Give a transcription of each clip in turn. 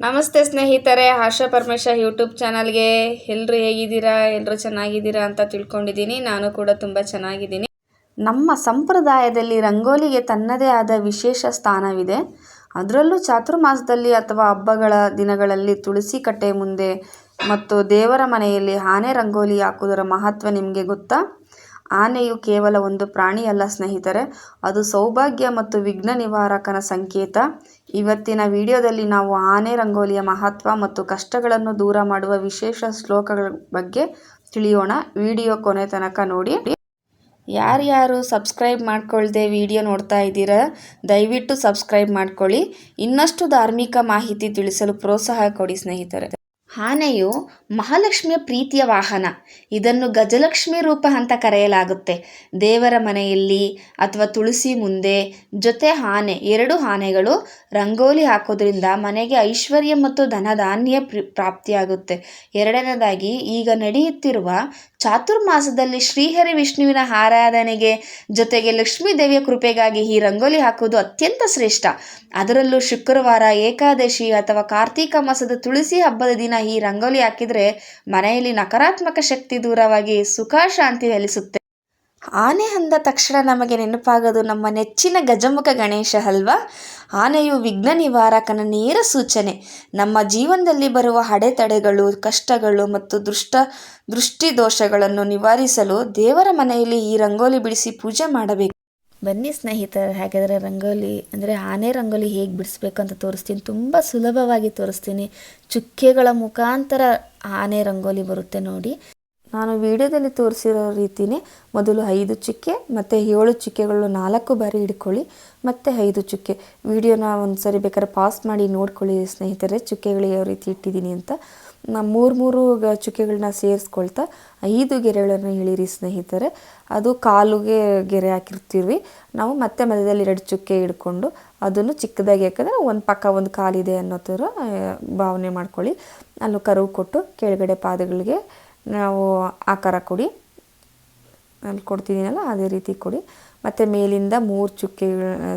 ನಮಸ್ತೆ ಸ್ನೇಹಿತರೆ, ಆಶಾ ಪರಮೇಶ ಯೂಟ್ಯೂಬ್ ಚಾನಲ್ಗೆ ಎಲ್ಲರೂ ಹೇಗಿದ್ದೀರಾ? ಎಲ್ಲರೂ ಚೆನ್ನಾಗಿದ್ದೀರಾ ಅಂತ ತಿಳ್ಕೊಂಡಿದ್ದೀನಿ. ನಾನು ಕೂಡ ತುಂಬ ಚೆನ್ನಾಗಿದ್ದೀನಿ. ನಮ್ಮ ಸಂಪ್ರದಾಯದಲ್ಲಿ ರಂಗೋಲಿಗೆ ತನ್ನದೇ ಆದ ವಿಶೇಷ ಸ್ಥಾನವಿದೆ. ಅದರಲ್ಲೂ ಚಾತುರ್ಮಾಸದಲ್ಲಿ ಅಥವಾ ಹಬ್ಬಗಳ ದಿನಗಳಲ್ಲಿ ತುಳಸಿ ಕಟ್ಟೆ ಮುಂದೆ ಮತ್ತು ದೇವರ ಮನೆಯಲ್ಲಿ ಆನೆ ರಂಗೋಲಿ ಹಾಕುವುದರ ಮಹತ್ವ ನಿಮಗೆ ಗೊತ್ತಾ? ಆನೆಯು ಕೇವಲ ಒಂದು ಪ್ರಾಣಿಯಲ್ಲ ಸ್ನೇಹಿತರೆ, ಅದು ಸೌಭಾಗ್ಯ ಮತ್ತು ವಿಘ್ನ ನಿವಾರಕನ ಸಂಕೇತ. ಇವತ್ತಿನ ವಿಡಿಯೋದಲ್ಲಿ ನಾವು ಆನೆ ರಂಗೋಲಿಯ ಮಹತ್ವ ಮತ್ತು ಕಷ್ಟಗಳನ್ನು ದೂರ ಮಾಡುವ ವಿಶೇಷ ಶ್ಲೋಕಗಳ ಬಗ್ಗೆ ತಿಳಿಯೋಣ. ವಿಡಿಯೋ ಕೊನೆ ತನಕ ನೋಡಿ. ಯಾರ್ಯಾರು ಸಬ್ಸ್ಕ್ರೈಬ್ ಮಾಡ್ಕೊಳ್ದೆ ವಿಡಿಯೋ ನೋಡ್ತಾ ಇದ್ದೀರಾ, ದಯವಿಟ್ಟು ಸಬ್ಸ್ಕ್ರೈಬ್ ಮಾಡ್ಕೊಳ್ಳಿ. ಇನ್ನಷ್ಟು ಧಾರ್ಮಿಕ ಮಾಹಿತಿ ತಿಳಿಸಲು ಪ್ರೋತ್ಸಾಹ ಕೊಡಿ ಸ್ನೇಹಿತರೆ. ಆನೆಯು ಮಹಾಲಕ್ಷ್ಮಿಯ ಪ್ರೀತಿಯ ವಾಹನ. ಇದನ್ನು ಗಜಲಕ್ಷ್ಮಿ ರೂಪ ಅಂತ ಕರೆಯಲಾಗುತ್ತೆ. ದೇವರ ಮನೆಯಲ್ಲಿ ಅಥವಾ ತುಳಸಿ ಮುಂದೆ ಜೊತೆ ಆನೆ, ಎರಡು ಆನೆಗಳು ರಂಗೋಲಿ ಹಾಕೋದ್ರಿಂದ ಮನೆಗೆ ಐಶ್ವರ್ಯ ಮತ್ತು ಧನಧಾನ್ಯ ಪ್ರಾಪ್ತಿಯಾಗುತ್ತೆ. ಎರಡನೇದಾಗಿ, ಈಗ ನಡೆಯುತ್ತಿರುವ ಚಾತುರ್ಮಾಸದಲ್ಲಿ ಶ್ರೀಹರಿ ವಿಷ್ಣುವಿನ ಆರಾಧನೆಗೆ ಜೊತೆಗೆ ಲಕ್ಷ್ಮೀ ದೇವಿಯ ಕೃಪೆಗಾಗಿ ಈ ರಂಗೋಲಿ ಹಾಕುವುದು ಅತ್ಯಂತ ಶ್ರೇಷ್ಠ. ಅದರಲ್ಲೂ ಶುಕ್ರವಾರ, ಏಕಾದಶಿ ಅಥವಾ ಕಾರ್ತೀಕ ಮಾಸದ ತುಳಸಿ ಹಬ್ಬದ ದಿನ ಈ ರಂಗೋಲಿ ಹಾಕಿದರೆ ಮನೆಯಲ್ಲಿ ನಕಾರಾತ್ಮಕ ಶಕ್ತಿ ದೂರವಾಗಿ ಸುಖ ಶಾಂತಿ ನೆಲೆಸುತ್ತೆ. ಆನೆ ಅಂದ ತಕ್ಷಣ ನಮಗೆ ನೆನಪಾಗೋದು ನಮ್ಮ ನೆಚ್ಚಿನ ಗಜಮುಖ ಗಣೇಶ ಅಲ್ವಾ? ಆನೆಯು ವಿಘ್ನ ನಿವಾರಕನ ನೇರ ಸೂಚನೆ. ನಮ್ಮ ಜೀವನದಲ್ಲಿ ಬರುವ ಅಡೆತಡೆಗಳು, ಕಷ್ಟಗಳು ಮತ್ತು ದೃಷ್ಟಿ ದೋಷಗಳನ್ನು ನಿವಾರಿಸಲು ದೇವರ ಮನೆಯಲ್ಲಿ ಈ ರಂಗೋಲಿ ಬಿಡಿಸಿ ಪೂಜೆ ಮಾಡಬೇಕು. ಬನ್ನಿ ಸ್ನೇಹಿತರೆ, ಹಾಗಾದರೆ ರಂಗೋಲಿ ಅಂದರೆ ಆನೆ ರಂಗೋಲಿ ಹೇಗೆ ಬಿಡಿಸ್ಬೇಕು ಅಂತ ತೋರಿಸ್ತೀನಿ. ತುಂಬ ಸುಲಭವಾಗಿ ತೋರಿಸ್ತೀನಿ. ಚುಕ್ಕೆಗಳ ಮುಖಾಂತರ ಆನೆ ರಂಗೋಲಿ ಬರುತ್ತೆ ನೋಡಿ. ನಾನು ವಿಡಿಯೋದಲ್ಲಿ ತೋರಿಸಿರೋ ರೀತಿಯೇ ಮೊದಲು 5 ಚುಕ್ಕೆ ಮತ್ತು 7 ಚುಕ್ಕೆಗಳು 4 ಬಾರಿ ಹಿಡ್ಕೊಳ್ಳಿ, ಮತ್ತು 5 ಚುಕ್ಕೆ. ವಿಡಿಯೋನ ಒಂದು ಸರಿ ಬೇಕಾದ್ರೆ ಪಾಸ್ ಮಾಡಿ ನೋಡ್ಕೊಳ್ಳಿ ಸ್ನೇಹಿತರೆ, ಚುಕ್ಕೆಗಳು ಯಾವ ರೀತಿ ಇಟ್ಟಿದ್ದೀನಿ ಅಂತ. ಮೂರು ಚುಕ್ಕೆಗಳನ್ನ ಸೇರಿಸ್ಕೊಳ್ತಾ 5 ಗೆರೆಗಳನ್ನು ಎಳೀರಿ ಸ್ನೇಹಿತರೆ. ಅದು ಕಾಲುಗೆ ಗೆರೆ ಹಾಕಿರ್ತೀವಿ ನಾವು. ಮತ್ತೆ ಮಧ್ಯದಲ್ಲಿ 2 ಚುಕ್ಕೆ ಹಿಡ್ಕೊಂಡು ಅದನ್ನು ಚಿಕ್ಕದಾಗಿ ಹಾಕಿದ್ರೆ ಒಂದು ಪಕ್ಕ ಒಂದು ಕಾಲಿದೆ ಅನ್ನೋ ಥರ ಭಾವನೆ ಮಾಡ್ಕೊಳ್ಳಿ. ಅಲ್ಲೂ ಕರುವು ಕೊಟ್ಟು ಕೆಳಗಡೆ ಪಾದಗಳಿಗೆ ನಾವು ಆಕಾರ ಕೊಡಿ. ಅಲ್ಲಿ ಕೊಡ್ತಿದ್ದೀನಲ್ಲ ಅದೇ ರೀತಿ ಕೊಡಿ. ಮತ್ತು ಮೇಲಿಂದ 3 ಚುಕ್ಕೆ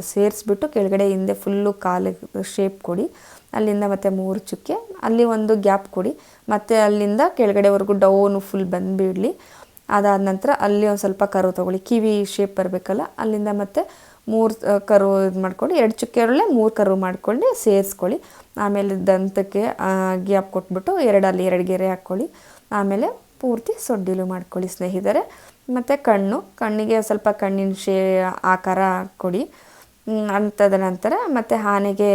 ಸೇರಿಸ್ಬಿಟ್ಟು ಕೆಳಗಡೆ ಹಿಂದೆ ಫುಲ್ಲು ಕಾಲಿಗೆ ಶೇಪ್ ಕೊಡಿ. ಅಲ್ಲಿಂದ ಮತ್ತೆ 3 ಚುಕ್ಕೆ, ಅಲ್ಲಿ ಒಂದು ಗ್ಯಾಪ್ ಕೊಡಿ. ಮತ್ತು ಅಲ್ಲಿಂದ ಕೆಳಗಡೆವರೆಗೂ ಡೌನು ಫುಲ್ ಬಂದುಬಿಡಲಿ. ಅದಾದ ನಂತರ ಅಲ್ಲಿ ಒಂದು ಸ್ವಲ್ಪ ಕರು ತೊಗೊಳ್ಳಿ, ಕಿವಿ ಶೇಪ್ ಬರಬೇಕಲ್ಲ, ಅಲ್ಲಿಂದ ಮತ್ತೆ 3 ಕರು ಇದು ಮಾಡ್ಕೊಂಡು 2 ಚುಕ್ಕೆಯಲ್ಲೇ 3 ಕರು ಮಾಡ್ಕೊಂಡು ಸೇರಿಸ್ಕೊಳ್ಳಿ. ಆಮೇಲೆ ದಂತಕ್ಕೆ ಗ್ಯಾಪ್ ಕೊಟ್ಬಿಟ್ಟು ಅಲ್ಲಿ 2 ಗೆರೆ ಹಾಕ್ಕೊಳ್ಳಿ. ಆಮೇಲೆ ಪೂರ್ತಿ ಸೊಡ್ಡಿಲು ಮಾಡ್ಕೊಳ್ಳಿ ಸ್ನೇಹಿತರೆ. ಮತ್ತು ಕಣ್ಣಿಗೆ ಸ್ವಲ್ಪ ಕಣ್ಣಿನ ಆಕಾರ ಕೊಡಿ. ಅಂಥದ ನಂತರ ಮತ್ತು ಆನೆಗೆ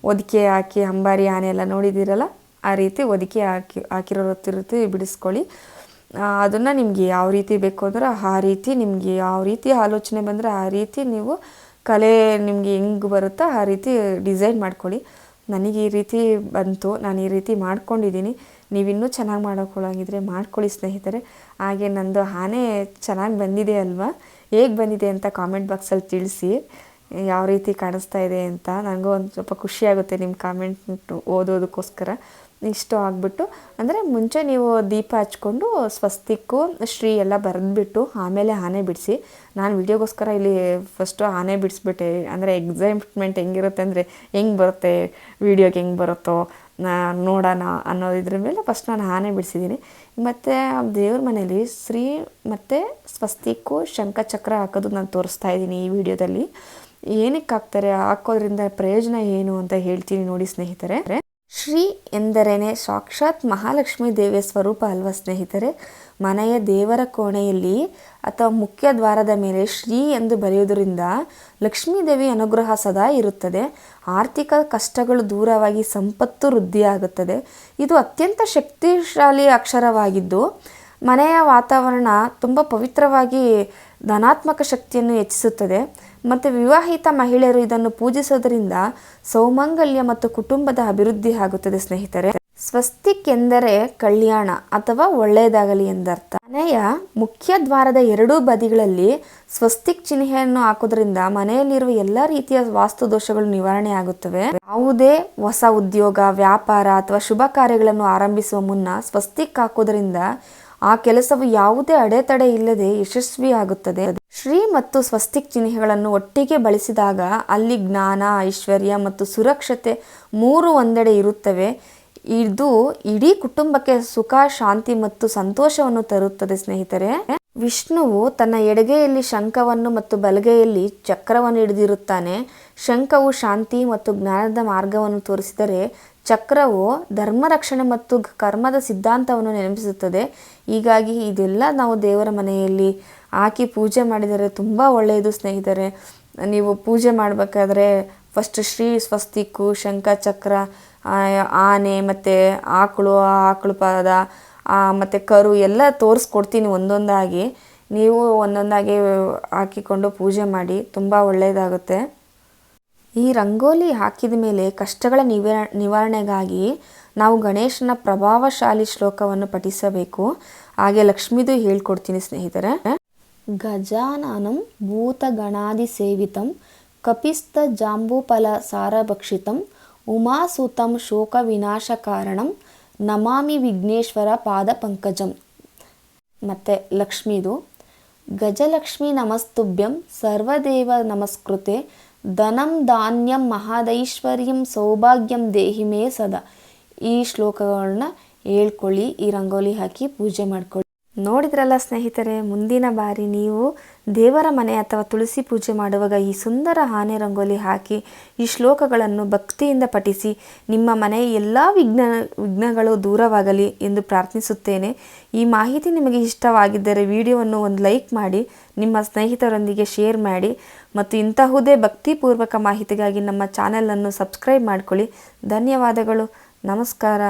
ಹೊದಿಕೆ ಹಾಕಿ, ಅಂಬಾರಿ ಆನೆ ಎಲ್ಲ ನೋಡಿದ್ದೀರಲ್ಲ, ಆ ರೀತಿ ಹೊದಿಕೆ ಹಾಕಿರೋ ರೀತಿ ಬಿಡಿಸ್ಕೊಳ್ಳಿ. ಅದನ್ನು ನಿಮಗೆ ಯಾವ ರೀತಿ ಬೇಕು ಅಂದ್ರೆ ಆ ರೀತಿ, ನಿಮಗೆ ಯಾವ ರೀತಿ ಆಲೋಚನೆ ಬಂದರೆ ಆ ರೀತಿ ನೀವು ಕಲೆ ನಿಮಗೆ ಹೆಂಗೆ ಬರುತ್ತೋ ಆ ರೀತಿ ಡಿಸೈನ್ ಮಾಡ್ಕೊಳ್ಳಿ. ನನಗೆ ಈ ರೀತಿ ಬಂತು, ನಾನು ಈ ರೀತಿ ಮಾಡ್ಕೊಂಡಿದ್ದೀನಿ. ನೀವಿನ್ನೂ ಚೆನ್ನಾಗಿ ಮಾಡ್ಕೊಳ್ಳೋಂಗಿದ್ರೆ ಮಾಡ್ಕೊಳ್ಳಿ ಸ್ನೇಹಿತರೆ. ಹಾಗೆ ನಂದು ಆನೆ ಚೆನ್ನಾಗಿ ಬಂದಿದೆ ಅಲ್ವಾ? ಹೇಗೆ ಬಂದಿದೆ ಅಂತ ಕಾಮೆಂಟ್ ಬಾಕ್ಸಲ್ಲಿ ತಿಳಿಸಿ, ಯಾವ ರೀತಿ ಕಾಣಿಸ್ತಾ ಇದೆ ಅಂತ. ನನಗೂ ಒಂದು ಸ್ವಲ್ಪ ಖುಷಿಯಾಗುತ್ತೆ ನಿಮ್ಮ ಕಾಮೆಂಟ್ ಓದೋದಕ್ಕೋಸ್ಕರ. ಇಷ್ಟು ಆಗಿಬಿಟ್ಟು ಅಂದರೆ ಮುಂಚೆ ನೀವು ದೀಪ ಹಚ್ಕೊಂಡು ಸ್ವಸ್ತಿಕ್ಕು ಶ್ರೀ ಎಲ್ಲ ಬರೆದ್ಬಿಟ್ಟು ಆಮೇಲೆ ಆನೆ ಬಿಡಿಸಿ. ನಾನು ವಿಡಿಯೋಗೋಸ್ಕರ ಇಲ್ಲಿ ಫಸ್ಟು ಆನೆ ಬಿಡಿಸ್ಬಿಟ್ಟೆ. ಅಂದರೆ ಎಕ್ಸೈಟ್ಮೆಂಟ್ ಹೆಂಗಿರುತ್ತೆ ಅಂದರೆ ಹೆಂಗೆ ಬರುತ್ತೆ ವಿಡಿಯೋಗೆ, ಹೆಂಗೆ ಬರುತ್ತೋ ನೋಡೋಣ ಅನ್ನೋದಿದ್ರ ಮೇಲೆ ಫಸ್ಟ್ ನಾನು ಆನೆ ಬಿಡಿಸಿದ್ದೀನಿ. ಮತ್ತು ದೇವ್ರ ಮನೇಲಿ ಶ್ರೀ ಮತ್ತು ಸ್ವಸ್ತಿಕ್ಕು ಶಂಖಚಕ್ರ ಹಾಕೋದು ನಾನು ತೋರಿಸ್ತಾ ಇದ್ದೀನಿ ಈ ವಿಡಿಯೋದಲ್ಲಿ. ಏನಕ್ಕೆ ಹಾಕ್ತಾರೆ, ಹಾಕೋದ್ರಿಂದ ಪ್ರಯೋಜನ ಏನು ಅಂತ ಹೇಳ್ತೀನಿ ನೋಡಿ ಸ್ನೇಹಿತರೆ. ಶ್ರೀ ಎಂದರೇನೆ ಸಾಕ್ಷಾತ್ ಮಹಾಲಕ್ಷ್ಮೀ ದೇವಿಯ ಸ್ವರೂಪ ಅಲ್ವಾ ಸ್ನೇಹಿತರೆ? ಮನೆಯ ದೇವರ ಕೋಣೆಯಲ್ಲಿ ಅಥವಾ ಮುಖ್ಯ ದ್ವಾರದ ಮೇಲೆ ಶ್ರೀ ಎಂದು ಬರೆಯುವುದರಿಂದ ಲಕ್ಷ್ಮೀ ದೇವಿ ಅನುಗ್ರಹ ಸದಾ ಇರುತ್ತದೆ. ಆರ್ಥಿಕ ಕಷ್ಟಗಳು ದೂರವಾಗಿ ಸಂಪತ್ತು ವೃದ್ಧಿಯಾಗುತ್ತದೆ. ಇದು ಅತ್ಯಂತ ಶಕ್ತಿಶಾಲಿ ಅಕ್ಷರವಾಗಿದ್ದು ಮನೆಯ ವಾತಾವರಣ ತುಂಬ ಪವಿತ್ರವಾಗಿ ಧನಾತ್ಮಕ ಶಕ್ತಿಯನ್ನು ಹೆಚ್ಚಿಸುತ್ತದೆ. ಮತ್ತು ವಿವಾಹಿತ ಮಹಿಳೆಯರು ಇದನ್ನು ಪೂಜಿಸೋದರಿಂದ ಸೌಮಂಗಲ್ಯ ಮತ್ತು ಕುಟುಂಬದ ಅಭಿವೃದ್ಧಿ ಆಗುತ್ತದೆ ಸ್ನೇಹಿತರೆ. ಸ್ವಸ್ತಿಕ್ ಎಂದರೆ ಕಲ್ಯಾಣ ಅಥವಾ ಒಳ್ಳೆಯದಾಗಲಿ ಎಂದರ್ಥ. ಮನೆಯ ಮುಖ್ಯ ದ್ವಾರದ 2 ಬದಿಗಳಲ್ಲಿ ಸ್ವಸ್ತಿಕ್ ಚಿಹ್ನೆಯನ್ನು ಹಾಕೋದ್ರಿಂದ ಮನೆಯಲ್ಲಿರುವ ಎಲ್ಲ ರೀತಿಯ ವಾಸ್ತು ದೋಷಗಳು ನಿವಾರಣೆ ಆಗುತ್ತವೆ. ಯಾವುದೇ ಹೊಸ ಉದ್ಯೋಗ, ವ್ಯಾಪಾರ ಅಥವಾ ಶುಭ ಕಾರ್ಯಗಳನ್ನು ಆರಂಭಿಸುವ ಮುನ್ನ ಸ್ವಸ್ತಿಕ್ ಹಾಕೋದ್ರಿಂದ ಆ ಕೆಲಸವು ಯಾವುದೇ ಅಡೆತಡೆ ಇಲ್ಲದೆ ಯಶಸ್ವಿಯಾಗುತ್ತದೆ. ಶ್ರೀ ಮತ್ತು ಸ್ವಸ್ತಿಕ್ ಚಿಹ್ನೆಗಳನ್ನು ಒಟ್ಟಿಗೆ ಬಳಸಿದಾಗ ಅಲ್ಲಿ ಜ್ಞಾನ, ಐಶ್ವರ್ಯ ಮತ್ತು ಸುರಕ್ಷತೆ ಮೂರು ಒಂದೆಡೆ ಇರುತ್ತವೆ. ಇದು ಇಡೀ ಕುಟುಂಬಕ್ಕೆ ಸುಖ, ಶಾಂತಿ ಮತ್ತು ಸಂತೋಷವನ್ನು ತರುತ್ತದೆ ಸ್ನೇಹಿತರೆ. ವಿಷ್ಣುವು ತನ್ನ ಎಡಗೈಯಲ್ಲಿ ಶಂಖವನ್ನು ಮತ್ತು ಬಲಗೈಯಲ್ಲಿ ಚಕ್ರವನ್ನು ಹಿಡಿದಿರುತ್ತಾನೆ. ಶಂಖವು ಶಾಂತಿ ಮತ್ತು ಜ್ಞಾನದ ಮಾರ್ಗವನ್ನು ತೋರಿಸಿದರೆ, ಚಕ್ರವು ಧರ್ಮ ರಕ್ಷಣೆ ಮತ್ತು ಕರ್ಮದ ಸಿದ್ಧಾಂತವನ್ನು ನೆನಪಿಸುತ್ತದೆ. ಹೀಗಾಗಿ ಇದೆಲ್ಲ ನಾವು ದೇವರ ಮನೆಯಲ್ಲಿ ಹಾಕಿ ಪೂಜೆ ಮಾಡಿದರೆ ತುಂಬ ಒಳ್ಳೆಯದು ಸ್ನೇಹಿತರೆ. ನೀವು ಪೂಜೆ ಮಾಡಬೇಕಾದ್ರೆ ಫಸ್ಟ್ ಶ್ರೀ, ಸ್ವಸ್ತಿಕ್ಕು, ಶಂಖ, ಚಕ್ರ, ಆನೆ ಮತ್ತು ಆಕಳು ಪಾದ ಮತ್ತು ಕರು ಎಲ್ಲ ತೋರಿಸ್ಕೊಡ್ತೀನಿ ಒಂದೊಂದಾಗಿ. ನೀವು ಒಂದೊಂದಾಗಿ ಹಾಕಿಕೊಂಡು ಪೂಜೆ ಮಾಡಿ, ತುಂಬ ಒಳ್ಳೆಯದಾಗುತ್ತೆ. ಈ ರಂಗೋಲಿ ಹಾಕಿದ ಮೇಲೆ ಕಷ್ಟಗಳ ನಿವಾರಣೆಗಾಗಿ ನಾವು ಗಣೇಶನ ಪ್ರಭಾವಶಾಲಿ ಶ್ಲೋಕವನ್ನು ಪಠಿಸಬೇಕು. ಹಾಗೆ ಲಕ್ಷ್ಮೀದು ಹೇಳ್ಕೊಡ್ತೀನಿ ಸ್ನೇಹಿತರೆ. ಗಜಾನನಂ ಭೂತಗಣಾದಿ ಸೇವಿತಂ ಕಪಿಸ್ಥ ಜಾಂಬೂಫಲ ಸಾರಭಕ್ಷಿತಂ ಉಮಾಸುತಂ ಶೋಕ ವಿನಾಶ ಕಾರಣಂ ನಮಾಮಿ ವಿಘ್ನೇಶ್ವರ ಪಾದ ಪಂಕಜಂ. ಮತ್ತು ಲಕ್ಷ್ಮೀದು ಗಜಲಕ್ಷ್ಮೀ ನಮಸ್ತುಭ್ಯಂ ಸರ್ವದೇವ ನಮಸ್ಕೃತೆ ಧನಂ ಧಾನ್ಯಂ ಮಹಾದೈಶ್ವರ್ಯಂ ಸೌಭಾಗ್ಯಂ ದೇಹಿ ಮೇ ಸದಾ. ಈ ಶ್ಲೋಕಗಳನ್ನ ಹೇಳ್ಕೊಳ್ಳಿ, ಈ ರಂಗೋಲಿ ಹಾಕಿ ಪೂಜೆ ಮಾಡ್ಕೊಳ್ಳಿ. ನೋಡಿದ್ರಲ್ಲ ಸ್ನೇಹಿತರೆ, ಮುಂದಿನ ಬಾರಿ ನೀವು ದೇವರ ಮನೆ ಅಥವಾ ತುಳಸಿ ಪೂಜೆ ಮಾಡುವಾಗ ಈ ಸುಂದರ ಆನೆ ರಂಗೋಲಿ ಹಾಕಿ ಈ ಶ್ಲೋಕಗಳನ್ನು ಭಕ್ತಿಯಿಂದ ಪಠಿಸಿ. ನಿಮ್ಮ ಮನೆಯ ಎಲ್ಲ ವಿಘ್ನಗಳು ದೂರವಾಗಲಿ ಎಂದು ಪ್ರಾರ್ಥಿಸುತ್ತೇನೆ. ಈ ಮಾಹಿತಿ ನಿಮಗೆ ಇಷ್ಟವಾಗಿದ್ದರೆ ವಿಡಿಯೋವನ್ನು ಒಂದು ಲೈಕ್ ಮಾಡಿ, ನಿಮ್ಮ ಸ್ನೇಹಿತರೊಂದಿಗೆ ಶೇರ್ ಮಾಡಿ ಮತ್ತು ಇಂತಹುದೇ ಭಕ್ತಿಪೂರ್ವಕ ಮಾಹಿತಿಗಾಗಿ ನಮ್ಮ ಚಾನೆಲನ್ನು ಸಬ್ಸ್ಕ್ರೈಬ್ ಮಾಡಿಕೊಳ್ಳಿ. ಧನ್ಯವಾದಗಳು. ನಮಸ್ಕಾರ.